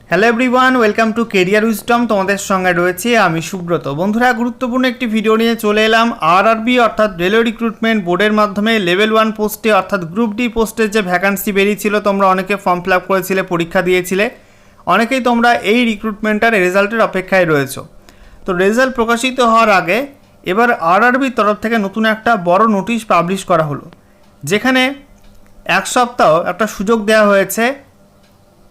Hello everyone, welcome to career wisdom. তোমাদের সঙ্গে রয়েছে আমি সুব্রত। বন্ধুরা, গুরুত্বপূর্ণ একটি ভিডিও নিয়ে চলে এলাম। আরআরবি অর্থাৎ রেলওয়ে রিক্রুটমেন্ট বোর্ডের মাধ্যমে লেভেল 1 পোস্টে অর্থাৎ গ্রুপ ডি পোস্টের যে ভ্যাকান্সি বেরিয়েছিল, তোমরা অনেকে ফর্ম ফিল আপ করেছিলে, পরীক্ষা দিয়েছিলে, অনেকেই তোমরা এই রিক্রুটমেন্টের রেজাল্টের অপেক্ষায় রয়েছো। তো রেজাল্ট প্রকাশিত হওয়ার আগে এবার আরআরবির তরফ থেকে নতুন একটা বড় নোটিশ পাবলিশ করা হলো, যেখানে এক সপ্তাহ একটা সুযোগ দেওয়া হয়েছে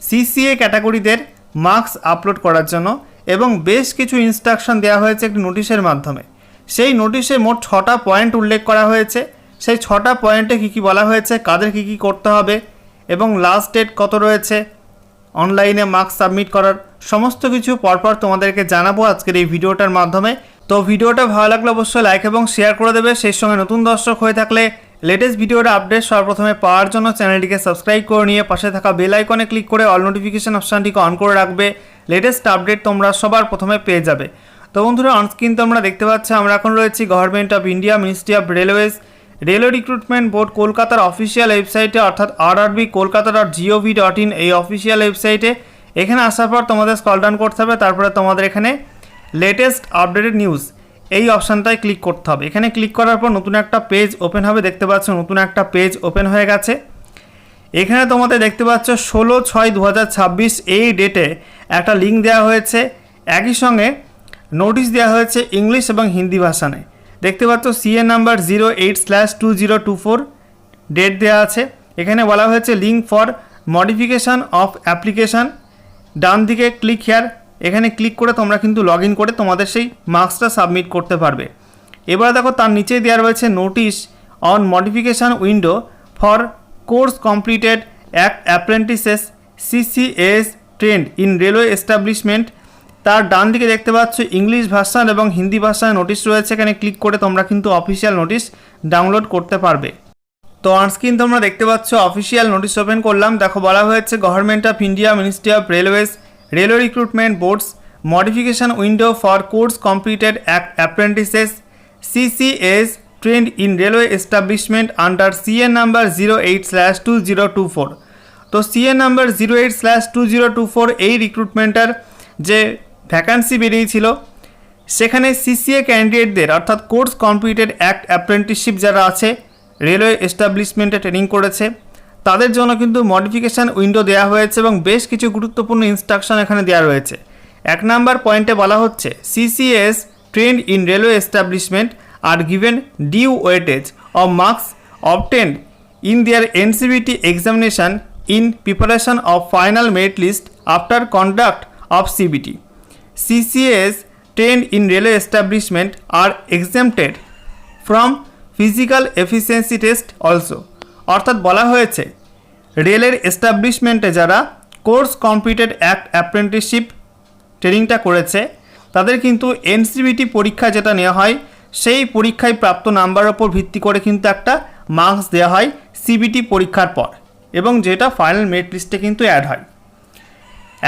সিসিএ ক্যাটাগরিদের মার্কস আপলোড করার জন্য, এবং বেশ কিছু ইনস্ট্রাকশন দেওয়া হয়েছে একটি নোটিশের মাধ্যমে। সেই নোটিশে মোট 6টা পয়েন্ট উল্লেখ করা হয়েছে। সেই 6টা পয়েন্টে কী কী বলা হয়েছে, কাদের কী কী করতে হবে, এবং লাস্ট ডেট কত রয়েছে অনলাইনে মার্কস সাবমিট করার, সমস্ত কিছু পরপর তোমাদেরকে জানাবো আজকের এই ভিডিওটার মাধ্যমে। তো ভিডিওটা ভালো লাগলে অবশ্যই লাইক এবং শেয়ার করে দেবে। সেই সঙ্গে নতুন দর্শক হয়ে থাকলে লেটেস্ট ভিডিওর আপডেট সর্বপ্রথমে পাওয়ার জন্য চ্যানেলটিকে সাবস্ক্রাইব করে নিয়ে পাশে থাকা বেল আইকনে ক্লিক করে অল নোটিফিকেশন অপশানটিকে অন করে রাখবে। লেটেস্ট আপডেট তোমরা সবার প্রথমে পেয়ে যাবে। তো বন্ধুরা, অনস্ক্রিন তোমরা দেখতে পাচ্ছ আমরা এখন রয়েছি government of India, ministry of railways, railway recruitment board কলকাতার অফিসিয়াল ওয়েবসাইটে, অর্থাৎ rrbkolkata.gov.in এই অফিসিয়াল ওয়েবসাইটে। এখানে আসার পর তোমাদের স্ক্রল ডাউন করতে হবে, তারপরে তোমাদের এখানে লেটেস্ট আপডেটেড নিউজ এই অপশানটায় ক্লিক করতে হবে। এখানে ক্লিক করার পর নতুন একটা পেজ ওপেন হবে। দেখতে পাচ্ছ নতুন একটা পেজ ওপেন হয়ে গেছে। এখানে তোমাদের দেখতে পাচ্ছ 16/6/2026 এই ডেটে একটা লিঙ্ক দেওয়া হয়েছে। একই সঙ্গে নোটিশ দেওয়া হয়েছে ইংলিশ এবং হিন্দি ভাষায়। দেখতে পাচ্ছ সিএ নাম্বার 08/2024 ডেট দেওয়া আছে। এখানে বলা হয়েছে link for modification of application. ডান দিকে ক্লিক হেয়ার, এখানে ক্লিক করে তোমরা কিন্তু লগ ইন করে তোমাদের সেই মার্কসটা সাবমিট করতে পারবে। এবার দেখো তার নিচে দেওয়া রয়েছে notice on modification window for course completed apprentices CCS trained in railway establishment. তার ডান দিকে দেখতে পাচ্ছ ইংলিশ ভার্সান এবং হিন্দি ভাষায় নোটিশ রয়েছে। এখানে ক্লিক করে তোমরা কিন্তু অফিসিয়াল নোটিশ ডাউনলোড করতে পারবে। তো অনস্ক্রিন তোমরা দেখতে পাচ্ছ অফিসিয়াল নোটিশ ওপেন করলাম। দেখো বলা হয়েছে government of India, ministry of railways, railway recruitment boards modification window for course completed apprentices CCS trained in railway establishment under CA number 08/2024। তো সিএ নাম্বার 08/2024 এই রিক্রুটমেন্টের যে ভ্যাকান্সি বেরিয়েছিল, সেখানে সিসিএ ক্যান্ডিডেটদের অর্থাৎ কোর্স কমপ্লিটেড অ্যাপ্রেন্টিসশিপ যারা আছে, রেলওয়ে এস্টাবলিশমেন্টে ট্রেনিং করেছে, তাদের জন্য কিন্তু মডিফিকেশান উইন্ডো দেওয়া হয়েছে এবং বেশ কিছু গুরুত্বপূর্ণ ইনস্ট্রাকশন এখানে দেওয়া রয়েছে। 1 নম্বর পয়েন্টে বলা হচ্ছে CCS trained in railway establishment are given due weightage of marks obtained in their NCVT examination in preparation of final merit list after conduct of CBT. CCS trained in railway establishment are exempted from physical efficiency test also. অর্থাৎ বলা হয়েছে রেলের এস্টাবলিশমেন্টে যারা course completed apprenticeship ট্রেনিংটা করেছে, তাদের কিন্তু NCVT পরীক্ষা যেটা নেওয়া হয়, সেই পরীক্ষায় প্রাপ্ত নাম্বারের ওপর ভিত্তি করে কিন্তু একটা মার্কস দেওয়া হয় সিবিটি পরীক্ষার পর, এবং যেটা ফাইনাল মেরিট লিস্টে কিন্তু অ্যাড হয়।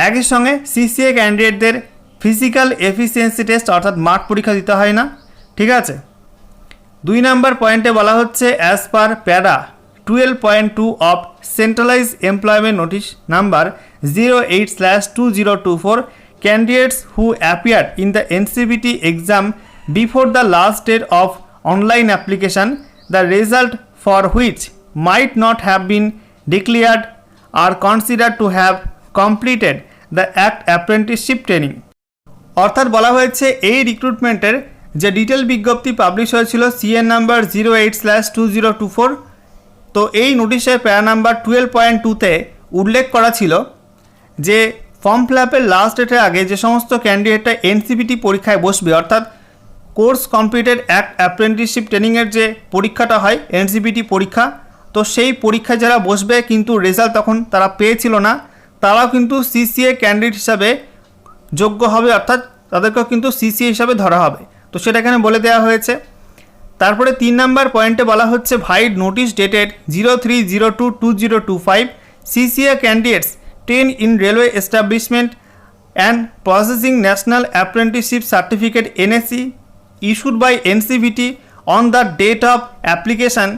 একই সঙ্গে সিসিএ ক্যান্ডিডেটদের ফিজিক্যাল এফিসিয়েন্সি টেস্ট অর্থাৎ মাঠ পরীক্ষা দিতে হয় না। ঠিক আছে। 2 নম্বর পয়েন্টে বলা হচ্ছে অ্যাজ পার প্যারা 12.2 of centralise employment notice number 08/2024 candidates who appeared in the NCBT exam before the last date of online application, the result for which might not have been declared, are considered to have completed the apprenticeship training। অর্থাৎ বলা হয়েছে এই রিক্রুটমেন্টের যে detail বিজ্ঞপ্তি publish হয়েছিল CN number 08/2024, তো এই নোটিশের প্যারা নাম্বার 12.2-তে উল্লেখ করা ছিল যে ফর্ম ফিল আপের লাস্ট ডেটের আগে যে সমস্ত ক্যান্ডিডেটরা এনসিবিটি পরীক্ষায় বসবে, অর্থাৎ কোর্স কমপ্লিটেড অ্যাপ্রেন্টিসশিপ ট্রেনিংয়ের যে পরীক্ষাটা হয় এনসিবিটি পরীক্ষা, তো সেই পরীক্ষায় যারা বসবে কিন্তু রেজাল্ট তখন তারা পেয়েছিল না, তারাও কিন্তু সিসিএ ক্যান্ডিডেট হিসাবে যোগ্য হবে, অর্থাৎ তাদেরকেও কিন্তু সিসিএ হিসাবে ধরা হবে। তো সেটা এখানে বলে দেওয়া হয়েছে। তারপরে 3 নম্বর পয়েন্টে বলা হচ্ছে vide notice dated 03/02/2025 CCA candidates train in railway establishment and processing national apprenticeship certificate NSE issued by NCVT on the date of application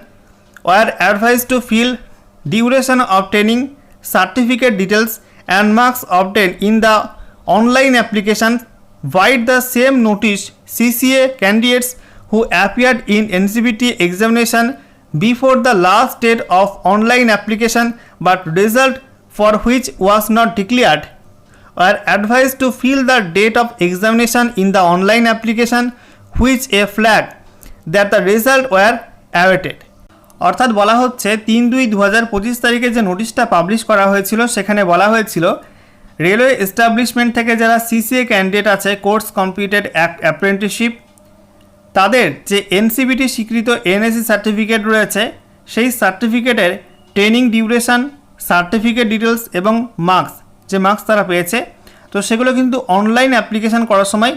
were advised to fill duration of training, certificate details and marks obtained in the online application void the same notice. CCA candidates who appeared in NCVT examination before the last date of online application but result for which was not declared are advised to fill the date of examination in the online application which a flag that the result were awaited. অর্থাৎ বলা হচ্ছে 3/2/2025 তারিখে যে নোটিশটা publish করা হয়েছিল সেখানে বলা হয়েছিল রেলওয়ে এস্টাবলিশমেন্ট থেকে যারা সিসিএ ক্যান্ডিডেট আছে কোর্স কমপ্লিটেড অ্যাপ্রেন্টিসশিপ তাদের যে এনসিভিটি স্বীকৃত এনএসসি সার্টিফিকেট রয়েছে সেই সার্টিফিকেটের ট্রেনিং ডিউরেশন, সার্টিফিকেট ডিটেলস এবং মার্কস যে মার্কস তারা পেয়েছে তো সেগুলো কিন্তু অনলাইন অ্যাপ্লিকেশান করার সময়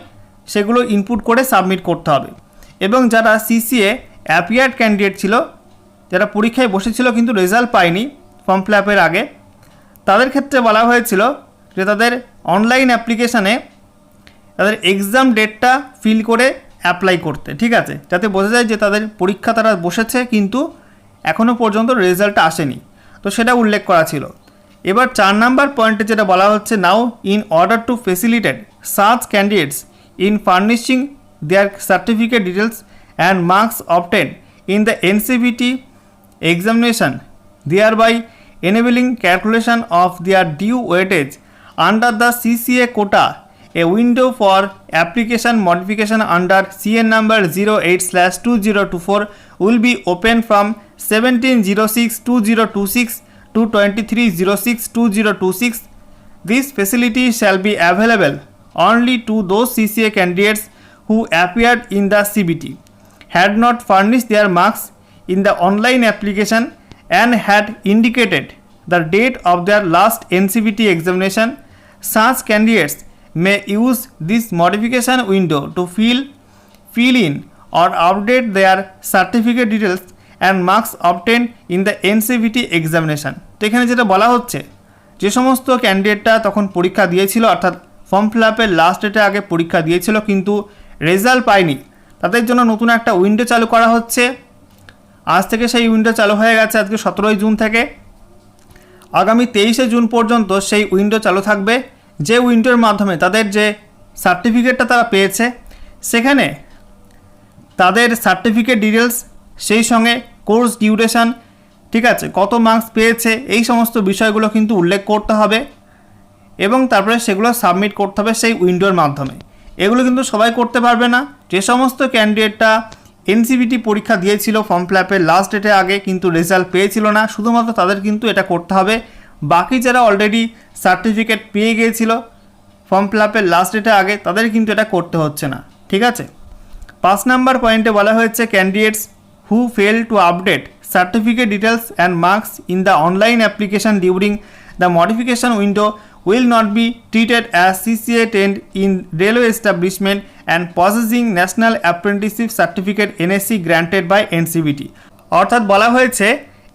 সেগুলো ইনপুট করে সাবমিট করতে হবে। এবং যারা সিসিএ অ্যাপিয়ার্ড ক্যান্ডিডেট ছিল যারা পরীক্ষায় বসেছিল কিন্তু রেজাল্ট পায়নি ফর্ম ফিল আপের আগে তাদের ক্ষেত্রে বলা হয়েছিল যে তাদের অনলাইন অ্যাপ্লিকেশানে তাদের এক্সাম ডেটটা ফিল করে অ্যাপ্লাই করতে, ঠিক আছে, যাতে বোঝা যায় যে তাদের পরীক্ষা তারা বসেছে কিন্তু এখনও পর্যন্ত রেজাল্টটা আসেনি, তো সেটা উল্লেখ করা ছিল। এবার 4 নম্বর পয়েন্টে যেটা বলা হচ্ছে now in order to facilitate such candidates in furnishing their certificate details and marks obtain in the NCVT examination thereby enabling calculation of their due weightage under the CCA quota. A window for application modification under CN number 08/2024 will be open from 17/06/2026 to 23/06/2026. This facility shall be available only to those CCA candidates who appeared in the CBT, had not furnished their marks in the online application and had indicated the date of their last NCVT examination. Such candidates may use this modification window to fill in or update their certificate details and marks obtained in the NCVT examination. তো এখানে যেটা বলা হচ্ছে যে সমস্ত ক্যান্ডিডেটরা তখন পরীক্ষা দিয়েছিল অর্থাৎ ফর্ম ফিল আপের লাস্ট ডেটে আগে পরীক্ষা দিয়েছিল কিন্তু রেজাল্ট পায়নি তাদের জন্য নতুন একটা উইন্ডো চালু করা হচ্ছে। আজ থেকে সেই উইন্ডো চালু হয়ে গেছে আজকে 17 জুন থেকে আগামী 23 জুন পর্যন্ত সেই উইন্ডো চালু থাকবে যে উইন্ডোর মাধ্যমে তাদের যে সার্টিফিকেটটা তারা পেয়েছে সেখানে তাদের সার্টিফিকেট ডিটেলস সেই সঙ্গে কোর্স ডিউরেশন, ঠিক আছে, কত মার্কস পেয়েছে এই সমস্ত বিষয়গুলো কিন্তু উল্লেখ করতে হবে এবং তারপরে সেগুলো সাবমিট করতে হবে সেই উইন্ডোর মাধ্যমে। এগুলো কিন্তু সবাই করতে পারবে না। যে সমস্ত ক্যান্ডিডেটটা এনসিভিটি পরীক্ষা দিয়েছিল ফর্ম ফিল আপের লাস্ট ডেটে আগে কিন্তু রেজাল্ট পেয়েছিল না শুধুমাত্র তাদের কিন্তু এটা করতে হবে। বাকি যারা অলরেডি সার্টিফিকেট পেয়ে গিয়েছিল ফর্ম ফিল আপের লাস্ট ডেটে আগে তাদের কিন্তু এটা করতে হচ্ছে না, ঠিক আছে। 5 নম্বর পয়েন্টে বলা হয়েছে candidates who fail to update certificate details and marks in the online application during the modification window will not be treated as CCA trained in railway establishment and possessing National Apprenticeship Certificate NSC granted by NCVT. অর্থাৎ বলা হয়েছে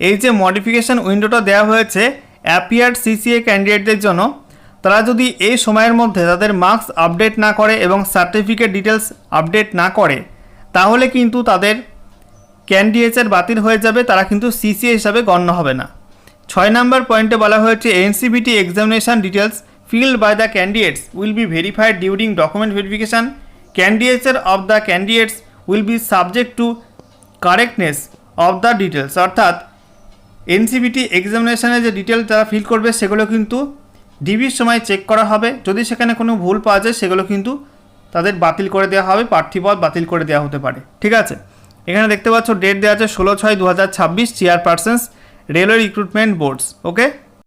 এই যে modification উইন্ডোটা দেওয়া হয়েছে appeared CCA ক্যান্ডিডেটদের জন্য তারা যদি এই সময়ের মধ্যে তাদের মার্কস আপডেট না করে এবং সার্টিফিকেট ডিটেলস আপডেট না করে তাহলে কিন্তু তাদের ক্যান্ডিডেটসের বাতিল হয়ে যাবে, তারা কিন্তু সিসিএ হিসাবে গণ্য হবে না। 6 নম্বর পয়েন্টে বলা হয়েছে NCVT examination details filled by the candidates will be verified during document verification. Candidature of the candidates will be subject to correctness of the details. অর্থাৎ এনসিভিটি এক্সামিনেশনে যে ডিটেল যারা ফিল করবে সেগুলো কিন্তু ডিবির সময় চেক করা হবে, যদি সেখানে কোনো ভুল পাওয়া যায় সেগুলো কিন্তু তাদের বাতিল করে দেওয়া হবে, প্রার্থীপদ বাতিল করে দেওয়া হতে পারে, ঠিক আছে। এখানে দেখতে পাচ্ছ ডেট দেওয়া আছে 16/6/2026 চেয়ারপারসনস রেলওয়ে রিক্রুটমেন্ট বোর্ডস, ওকে।